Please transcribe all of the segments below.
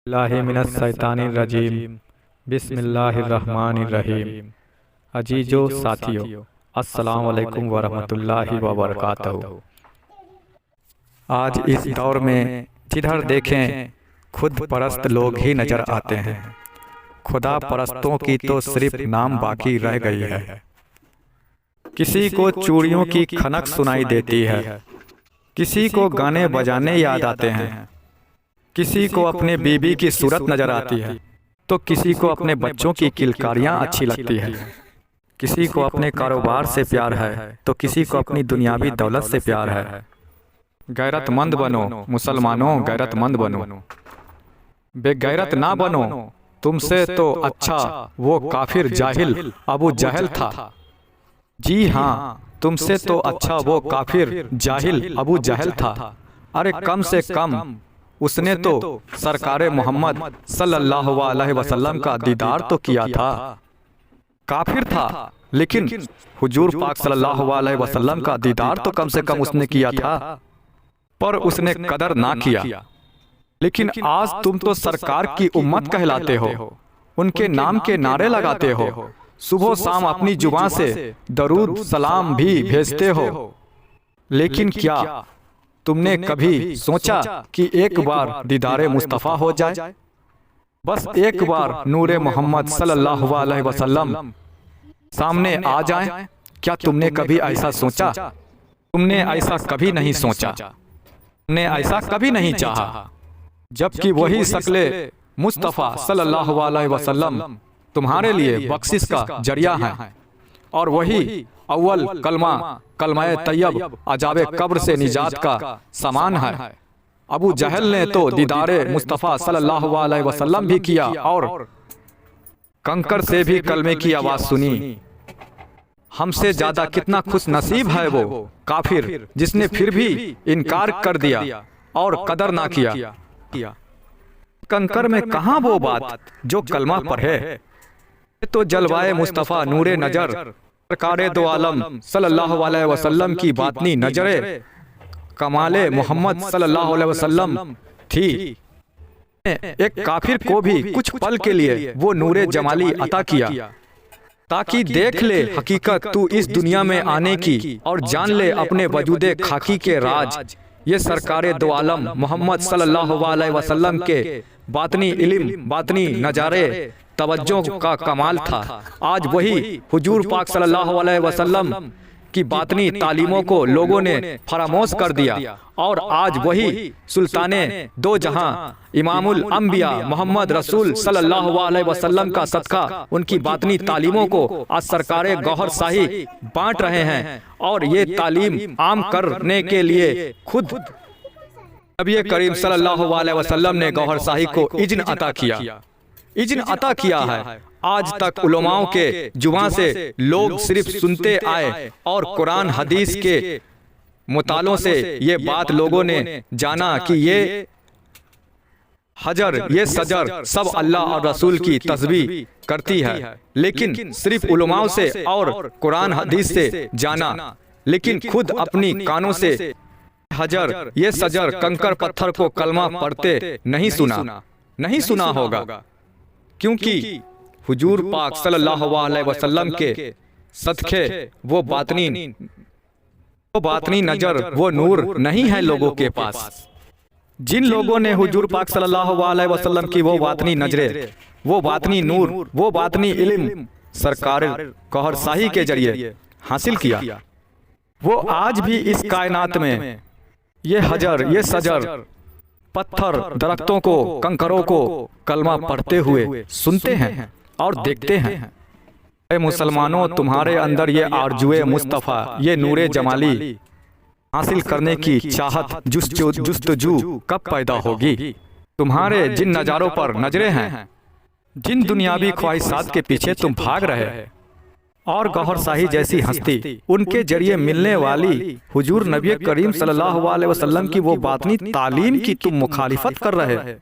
बिस्मिल्लाहिमिनश्शैतानिर्रजीम बिस्मिल्लाहिर्रहमानिर्रहीम। अजीजो साथियों, अस्सलाम वालेकुम वरहमतुल्लाहि वबरकातहू। आज इस दौर में जिधर देखें खुद परस्त लोग ही नज़र आते हैं। खुदा परस्तों की तो सिर्फ नाम बाकी रह गई है। किसी को चूड़ियों की खनक सुनाई देती है, किसी को गाने बजाने याद आते हैं, किसी को अपने बीबी की सूरत नजर आती है, तो किसी को अपने बच्चों की किलकारियाँ अच्छी लगती है। किसी को अपने कारोबार से प्यार है तो किसी को अपनी दुनियावी दौलत से प्यार है। गैरतमंद बनो मुसलमानों, गैरतमंद बनो, बेगैरत ना बनो। तुमसे तो अच्छा वो काफिर जाहिल अबू जहल था। जी हाँ, तुमसे तो अच्छा वो काफिर जाहिल अबू जहल था। अरे कम से कम उसने तो सरकारे मोहम्मद सल्लल्लाहु अलैहि वसल्लम का दीदार तो किया था। काफिर था लेकिन हुजूर पाक सल्लल्लाहु अलैहि वसल्लम का दीदार तो कम से कम उसने किया था, पर उसने कदर ना किया। लेकिन आज तुम तो सरकार की उम्मत कहलाते हो, उनके नाम के नारे लगाते हो, सुबह शाम अपनी जुबान से दरूद सलाम भी भेजते हो। लेकिन क्या तुमने कभी सोचा कि एक बार दीदारे मुस्तफ़ा हो जाए? बस एक बार नूरे मोहम्मद सल्लल्लाहु अलैहि वसल्लम सामने आ जाए। क्या तुमने कभी ऐसा सोचा? तुमने ऐसा कभी नहीं सोचा, तुमने ऐसा कभी नहीं चाहा। जबकि वही शक्ले मुस्तफ़ा सल्लल्लाहु अलैहि वसल्लम तुम्हारे लिए बख्शिश का जरिया है, और वही अव्वल कलमाए तैयब अजाबे कब्र से निजात का समान है। अबू जहल ने तो दीदारे मुस्तफ़ा सल्लल्लाहु अलैहि वसल्लम भी किया और कंकर से भी कलमे की आवाज़ सुनी। हमसे ज्यादा कितना खुश नसीब है वो काफिर जिसने फिर भी इनकार कर दिया और कदर ना किया। कंकर में कहाँ वो बात जो कलमा पढ़े? तो जलवाए मुस्तफ़ा नूरे नजर सरकारे दो आलम सल्लल्लाहु अलैहि वसल्लम की बातनी नजरे कमाले मोहम्मद सल्लल्लाहु अलैहि वसल्लम थी। एक काफिर को भी कुछ पल के लिए वो नूरे जमाली अता किया, ताकि देख ले हकीकत तू इस दुनिया में आने की और जान ले अपने वजूदे खाकी के राज। ये सरकारे दो आलम मोहम्मद सल्लल्लाहु अलैहि वसल्लम के बातनी इल्म बातनी नजारे तवज्जो का कमाल था। आज वही हुजूर पाक सल्लल्लाहु अलैहि वसल्लम की बातनी तालीमों को लोगों ने फरामोश कर दिया, और आज वही सुल्ताने दो जहां इमामुल अंबिया मोहम्मद रसूल सल्लल्लाहु अलैहि वसल्लम का सदका उनकी बातनी तालीमों को आज सरकारे गौहर शाही बांट रहे हैं। और ये तालीम आम करने के लिए खुद नबी करीम सल्लल्लाहु अलैहि वसल्लम ने गौहर शाही को इज़्न अता किया, इज़्न अता किया है। आज तक उलमाओं के जुबान से लोग सिर्फ सुनते आए और कुरान हदीस के मुतालों से ये बात लोगों ने जाना कि ये हजर ये सजर सब अल्लाह और रसूल की तस्बीह करती है। लेकिन सिर्फ उलमाओं से और कुरान हदीस से जाना, लेकिन खुद अपनी कानों से हजर ये सजर कंकर पत्थर को कलमा पढ़ते नहीं सुना होगा, क्योंकि हुजूर पाक सल्लल्लाहु अलैहि वसल्लम के सदके वो बातनी नजर वो नूर नहीं है लोगों के पास। जिन लोगों ने हुजूर पाक सल्लल्लाहु अलैहि वसल्लम की वो बातनी नजरे वो बातनी नूर वो बातनी इल्म सरकार गौहर शाही के जरिए हासिल किया, वो आज भी इस कायनात में ये हजर ये सजर पत्थर दरख्तों को कंकरों को कलमा पढ़ते हुए सुनते हैं और देखते हैं। ऐ मुसलमानों, तुम्हारे अंदर ये आरजुए मुस्तफ़ा ये नूरे जमाली हासिल करने की चाहत जुस्तजू कब पैदा होगी? तुम्हारे जिन नज़ारों पर नजरें हैं, जिन दुनियावी ख्वाहिशात के पीछे तुम भाग रहे हैं, और गौहर शाही जैसी हस्ती उनके जरिए मिलने वाली हुजूर नबी करीम सल्लल्लाहु अलैहि वसल्लम की वो बातनी तालीम की तुम मुखालिफत कर रहे हैं।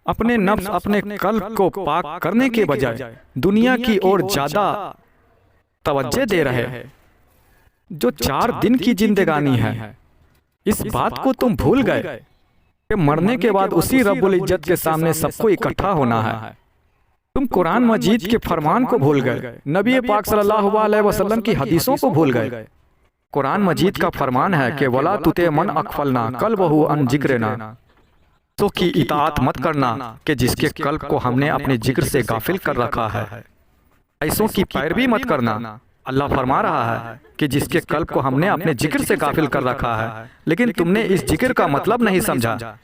अपने नफ्स अपने कल्ब को पाक करने के बजाय दुनिया की ओर ज्यादा तवज्जो दे रहे हैं। जो 4 दिन की जिंदगानी है, इस बात को तुम भूल गए। कि मरने के बाद उसी रब्बुल इज्जत के सामने सबको इकट्ठा होना है। तुम कुरान मजीद के फरमान को भूल गए, नबी पाक सल्लल्लाहु अलैहि वसल्लम की हदीसों को भूल गए। कुरान मजीद का फरमान है कि वला तुते मन अकफलना कल्बहु अन जिक्रना, तो की इताअत मत करना कि जिसके कल्ब को हमने अपने जिक्र से गाफिल कर रखा है। ऐसों की पैरवी मत करना, अल्लाह फरमा रहा है कि जिसके कल्ब को हमने अपने जिक्र से गाफिल कर रखा है, लेकिन तुमने इस जिक्र का मतलब नहीं समझा।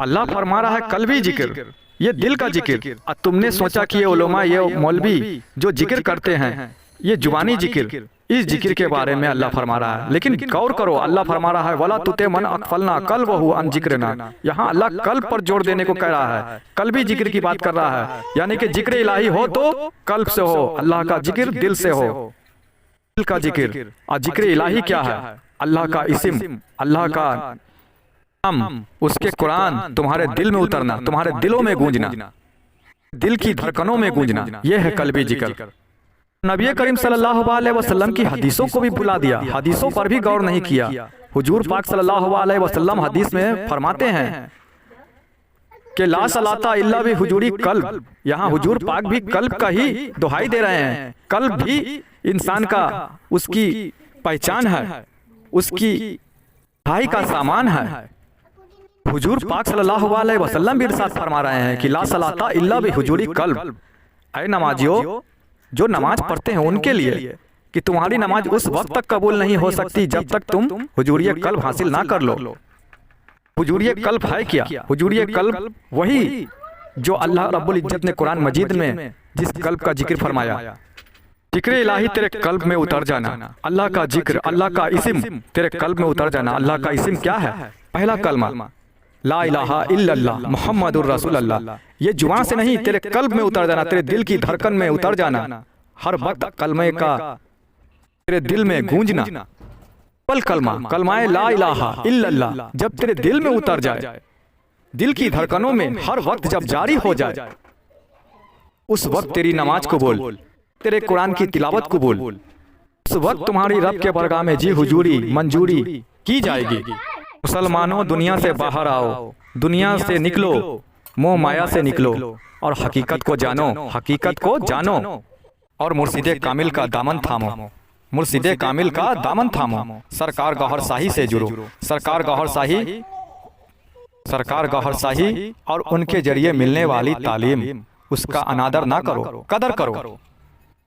अल्लाह फरमा रहा है कल्बी जिक्र, ये दिल का जिक्र। तुमने सोचा कि ये उलमा, ये मौलवी जो जिक्र करते हैं, ये जुबानी जिक्र, इस जिक्र के बारे में अल्लाह फरमा रहा है। लेकिन गौर करो, अल्लाह फरमा रहा है वला तुते मन अकफलना कल्बहु अन जिक्रना। यहाँ अल्लाह कल्ब पर जोर देने को कह रहा है, कल्बी जिक्र की बात कर रहा है, यानी कि जिक्र इलाही हो तो कल्ब से हो, अल्लाह का जिक्र दिल से हो, दिल का जिक्र। और जिक्र इलाही क्या है? अल्लाह का इस्म, अल्लाह का नाम, उसके कुरान तुम्हारे दिल में उतरना, तुम्हारे दिलों में गूंजना, दिल की धड़कनों में गूंजना, यह है कल्बी जिक्र। नबी करीम सल्लल्लाहु अलैहि वसल्लम की हदीसों को भी भुला दिया, हदीसों पर भी गौर नहीं किया। हुजूर पाक सल्लल्लाहु अलैहि वसल्लम हदीस में फरमाते हैं कि ला सलाता इल्ला भी हुजूरी कल्ब। यहाँ हुजूर पाक भी कल्ब का ही दुहाई दे रहे हैं। कल्ब भी इंसान का, उसकी पहचान है, उसकी भाई का सामान है। हुजूर पाक सल्लल्लाहु अलैहि वसल्लम भी इरशाद फरमा रहे हैं कि ला सलाता इल्ला भी हुजूरी कल्ब। ऐ नमाजियों, जो नमाज पढ़ते हैं उनके लिए कि तुम्हारी नमाज उस वक्त तक कबूल नहीं हो सकती जब तक तुम हुजूरियत कल्ब हासिल ना कर लो। हुजूरियत कल्ब है क्या? हुजूरियत कल्ब वही जो अल्लाह रब्बुल इज्जत ने कुरान मजीद में जिस कल्ब का जिक्र फरमाया, जिक्र इलाही तेरे कल्ब में उतर जाना, अल्लाह का जिक्र, अल्लाह का इस्म तेरे कल्ब में उतर जाना। अल्लाह का इस्म क्या है? पहला कलमा ला इलाहा इल्लल्लाह मुहम्मदुर रसूलुल्लाह। ये जुबान से नहीं, तेरे कल्ब में उतर जाना, तेरे दिल की धड़कन में उतर जाना, हर वक्त कलमे का तेरे दिल में गूंजना। पल कलमा, कलमाए ला इलाहा इल्लल्लाह जब तेरे दिल में उतर जाए, दिल की धड़कनों में हर वक्त जब जारी हो जाए, उस वक्त तेरी नमाज को बोल, तेरे कुरान की तिलावत को बोल, उस वक्त तुम्हारी रब के बरगाह में जी हुजूरी मंजूरी की जाएगी। मुसलमानों, दुनिया से बाहर आओ, दुनिया से निकलो, मोह माया से निकलो और हकीकत को जानो, हकीकत को जानो और मुर्शिदे कामिल का दामन थामो, मुर्शिदे कामिल का दामन थामो। सरकार गौहर शाही से जुड़ो, सरकार गौहर शाही, सरकार गौहर शाही और उनके जरिए मिलने वाली तालीम, उसका अनादर ना करो, कदर करो,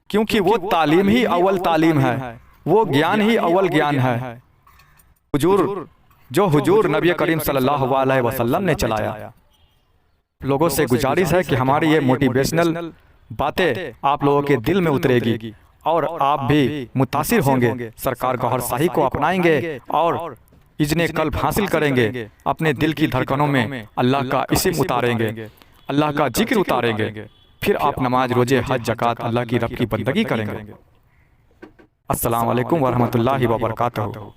क्योंकि वो तालीम ही अव्वल तालीम है, वो ज्ञान ही अव्वल ज्ञान है। हुजूर जो हुजूर नबी करीम सल्लल्लाहु अलैहि वसल्लम ने चलाया। लोगों से गुजारिश है कि हमारी ये मोटिवेशनल बातें आप लोगों के दिल में उतरेगी और आप भी मुतासिर होंगे, सरकार गौहर शाही को अपनाएंगे और इज़्ने कल्ब हासिल करेंगे, अपने दिल की धड़कनों में अल्लाह का इस्म उतारेंगे, अल्लाह का जिक्र उतारेंगे, फिर आप नमाज, रोजे, हज, ज़कात, अल्लाह की रब की बंदगी करेंगे। अस्सलाम वालेकुम व रहमतुल्लाहि व बरकातहू।